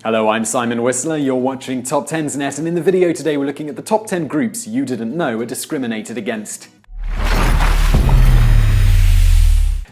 Hello, I'm Simon Whistler, you're watching TopTenzNet, and in the video today we're looking at the top 10 groups you didn't know are discriminated against.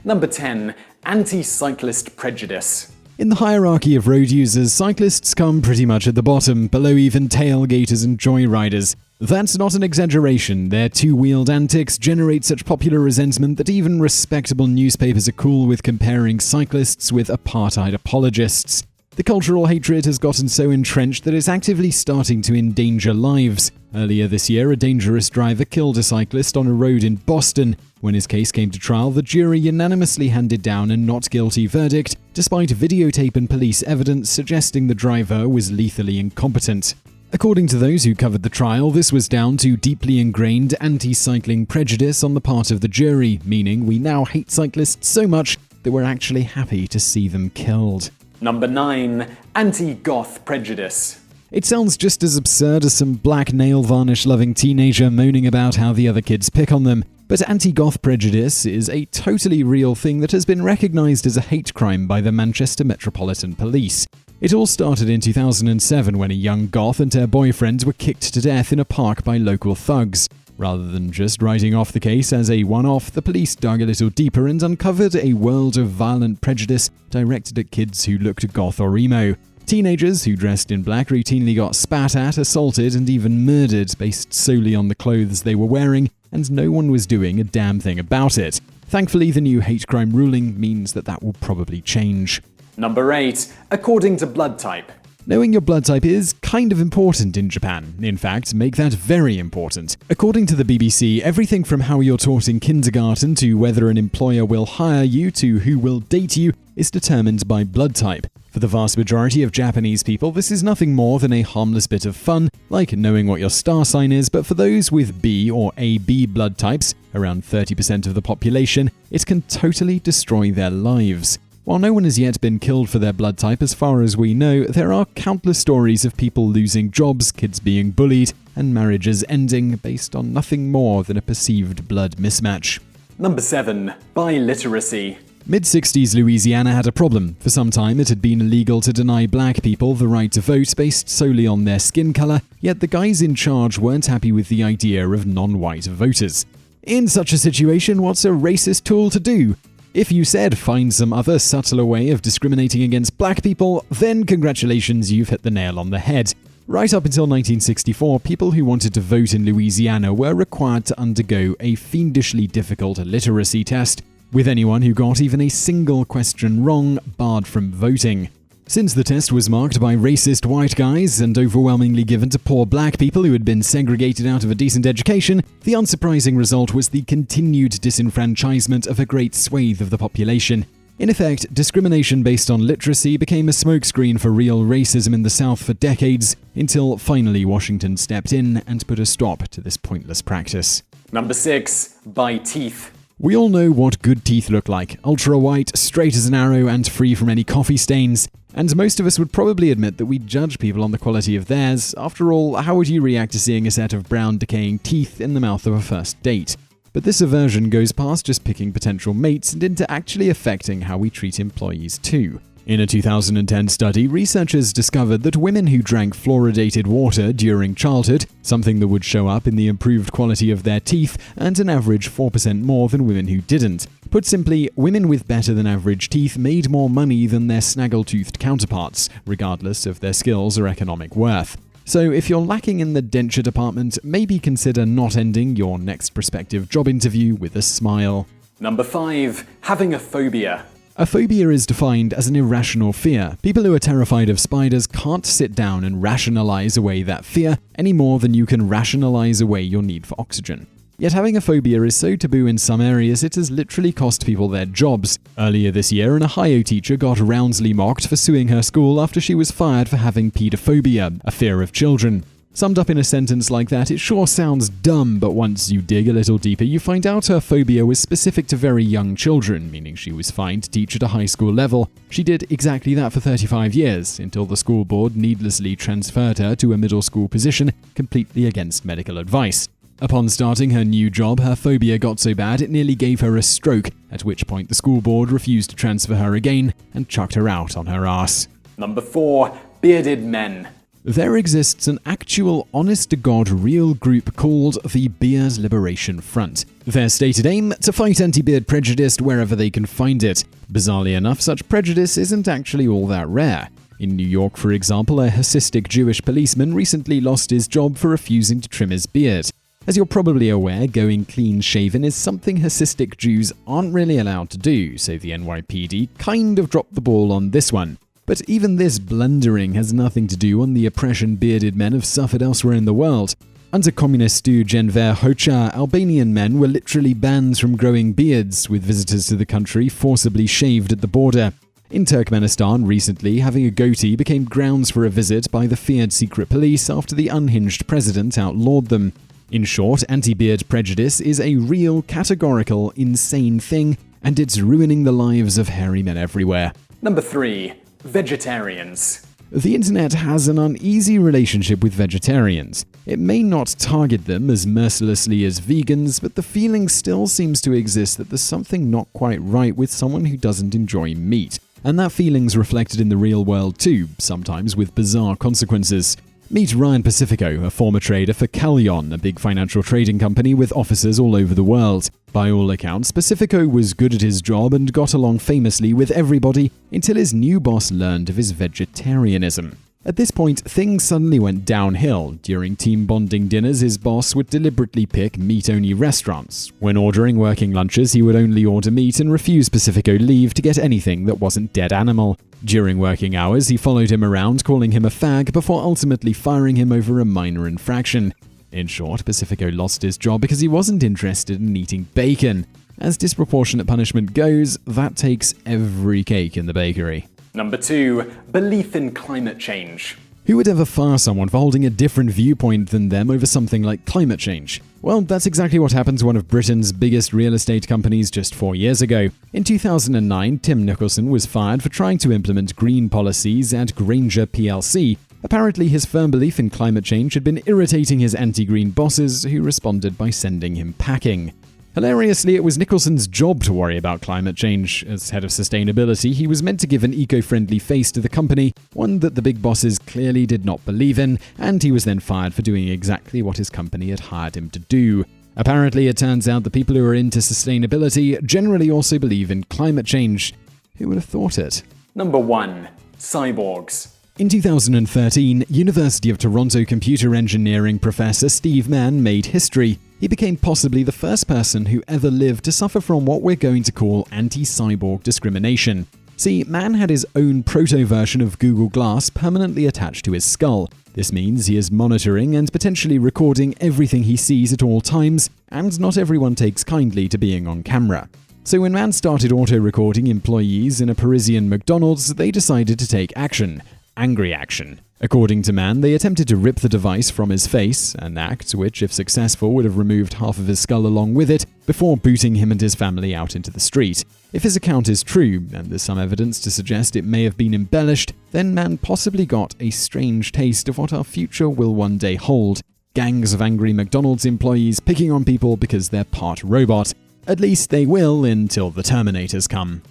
Number 10. Anti-Cyclist Prejudice. In the hierarchy of road users, cyclists come pretty much at the bottom, below even tailgaters and joyriders. That's not an exaggeration. Their two-wheeled antics generate such popular resentment that even respectable newspapers are cool with comparing cyclists with apartheid apologists. The cultural hatred has gotten so entrenched that it's actively starting to endanger lives. Earlier this year, a dangerous driver killed a cyclist on a road in Boston. When his case came to trial, the jury unanimously handed down a not guilty verdict, despite videotape and police evidence suggesting the driver was lethally incompetent. According to those who covered the trial, this was down to deeply ingrained anti-cycling prejudice on the part of the jury, meaning we now hate cyclists so much that we're actually happy to see them killed. Number 9. Anti-Goth Prejudice. It sounds just as absurd as some black nail varnish-loving teenager moaning about how the other kids pick on them. But anti-goth prejudice is a totally real thing that has been recognised as a hate crime by the Manchester Metropolitan Police. It all started in 2007 when a young goth and her boyfriend were kicked to death in a park by local thugs. Rather than just writing off the case as a one-off, the police dug a little deeper and uncovered a world of violent prejudice directed at kids who looked goth or emo. Teenagers who dressed in black routinely got spat at, assaulted, and even murdered based solely on the clothes they were wearing, and no one was doing a damn thing about it. Thankfully, the new hate crime ruling means that will probably change. Number 8. According to blood type. Knowing your blood type is kind of important in Japan. In fact, make that very important. According to the BBC, everything from how you're taught in kindergarten to whether an employer will hire you to who will date you is determined by blood type. For the vast majority of Japanese people, this is nothing more than a harmless bit of fun, like knowing what your star sign is, but for those with B or AB blood types, around 30% of the population, it can totally destroy their lives. While no one has yet been killed for their blood type as far as we know, there are countless stories of people losing jobs, kids being bullied, and marriages ending based on nothing more than a perceived blood mismatch. Number 7. Biliteracy. Mid-60s Louisiana had a problem. For some time, it had been illegal to deny black people the right to vote based solely on their skin color, yet the guys in charge weren't happy with the idea of non-white voters. In such a situation, what's a racist tool to do? If you said find some other subtler way of discriminating against black people, then congratulations, you've hit the nail on the head. Right up until 1964, people who wanted to vote in Louisiana were required to undergo a fiendishly difficult literacy test, with anyone who got even a single question wrong barred from voting. Since the test was marked by racist white guys and overwhelmingly given to poor black people who had been segregated out of a decent education, the unsurprising result was the continued disenfranchisement of a great swathe of the population. In effect, discrimination based on literacy became a smokescreen for real racism in the South for decades, until finally Washington stepped in and put a stop to this pointless practice. Number 6. By teeth. We all know what good teeth look like: ultra-white, straight as an arrow, and free from any coffee stains. And most of us would probably admit that we judge people on the quality of theirs. After all, how would you react to seeing a set of brown, decaying teeth in the mouth of a first date? But this aversion goes past just picking potential mates and into actually affecting how we treat employees too. In a 2010 study, researchers discovered that women who drank fluoridated water during childhood, something that would show up in the improved quality of their teeth, earned an average 4% more than women who didn't. Put simply, women with better than average teeth made more money than their snaggle-toothed counterparts, regardless of their skills or economic worth. So if you're lacking in the denture department, maybe consider not ending your next prospective job interview with a smile. Number 5. Having a phobia. A phobia is defined as an irrational fear. People who are terrified of spiders can't sit down and rationalize away that fear any more than you can rationalize away your need for oxygen. Yet having a phobia is so taboo in some areas it has literally cost people their jobs. Earlier this year, an Ohio teacher got roundly mocked for suing her school after she was fired for having pedophobia, a fear of children. Summed up in a sentence like that, it sure sounds dumb, but once you dig a little deeper, you find out her phobia was specific to very young children, meaning she was fine to teach at a high school level. She did exactly that for 35 years, until the school board needlessly transferred her to a middle school position, completely against medical advice. Upon starting her new job, her phobia got so bad it nearly gave her a stroke, at which point the school board refused to transfer her again and chucked her out on her ass. Number 4. bearded men. There exists an actual honest-to-God real group called the Beard Liberation Front. Their stated aim? To fight anti-beard prejudice wherever they can find it. Bizarrely enough, such prejudice isn't actually all that rare. In New York, for example, a Hasidic Jewish policeman recently lost his job for refusing to trim his beard. As you're probably aware, going clean-shaven is something Hasidic Jews aren't really allowed to do, so the NYPD kind of dropped the ball on this one. But even this blundering has nothing to do on the oppression bearded men have suffered elsewhere in the world. Under communist stooge Enver Hoxha, Albanian men were literally banned from growing beards, with visitors to the country forcibly shaved at the border. In Turkmenistan, recently, having a goatee became grounds for a visit by the feared secret police after the unhinged president outlawed them. In short, anti-beard prejudice is a real, categorical, insane thing, and it's ruining the lives of hairy men everywhere. Number 3. Vegetarians. The internet has an uneasy relationship with vegetarians. It may not target them as mercilessly as vegans, but the feeling still seems to exist that there's something not quite right with someone who doesn't enjoy meat. And that feeling's reflected in the real world too, sometimes with bizarre consequences. Meet Ryan Pacifico, a former trader for Callion, a big financial trading company with offices all over the world. By all accounts, Pacifico was good at his job and got along famously with everybody until his new boss learned of his vegetarianism. At this point, things suddenly went downhill. During team bonding dinners, his boss would deliberately pick meat-only restaurants. When ordering working lunches, he would only order meat and refuse Pacifico leave to get anything that wasn't dead animal. During working hours, he followed him around, calling him a fag, before ultimately firing him over a minor infraction. In short, Pacifico lost his job because he wasn't interested in eating bacon. As disproportionate punishment goes, that takes every cake in the bakery. Number 2. Belief in climate change. Who would ever fire someone for holding a different viewpoint than them over something like climate change? Well, that's exactly what happened to one of Britain's biggest real estate companies just 4 years ago. In 2009, Tim Nicholson was fired for trying to implement green policies at Granger plc. Apparently, his firm belief in climate change had been irritating his anti-green bosses, who responded by sending him packing. Hilariously, it was Nicholson's job to worry about climate change. As head of sustainability, he was meant to give an eco-friendly face to the company, one that the big bosses clearly did not believe in, and he was then fired for doing exactly what his company had hired him to do. Apparently, it turns out the people who are into sustainability generally also believe in climate change. Who would have thought it? Number 1. Cyborgs. In 2013, University of Toronto computer engineering professor Steve Mann made history. He became possibly the first person who ever lived to suffer from what we're going to call anti-cyborg discrimination. See, Mann had his own proto-version of Google Glass permanently attached to his skull. This means he is monitoring and potentially recording everything he sees at all times, and not everyone takes kindly to being on camera. So when Mann started auto-recording employees in a Parisian McDonald's, they decided to take action. Angry action. According to Mann, they attempted to rip the device from his face, an act which, if successful, would have removed half of his skull along with it, before booting him and his family out into the street. If his account is true, and there's some evidence to suggest it may have been embellished, then Mann possibly got a strange taste of what our future will one day hold. Gangs of angry McDonald's employees picking on people because they're part robot. At least they will until the Terminators come.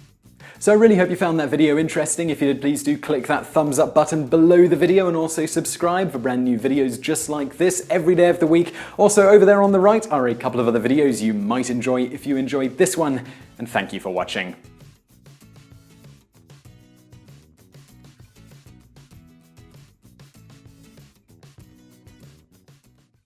So I really hope you found that video interesting. If you did, please do click that thumbs up button below the video and also subscribe for brand new videos just like this every day of the week. Also over there on the right are a couple of other videos you might enjoy if you enjoyed this one, and thank you for watching.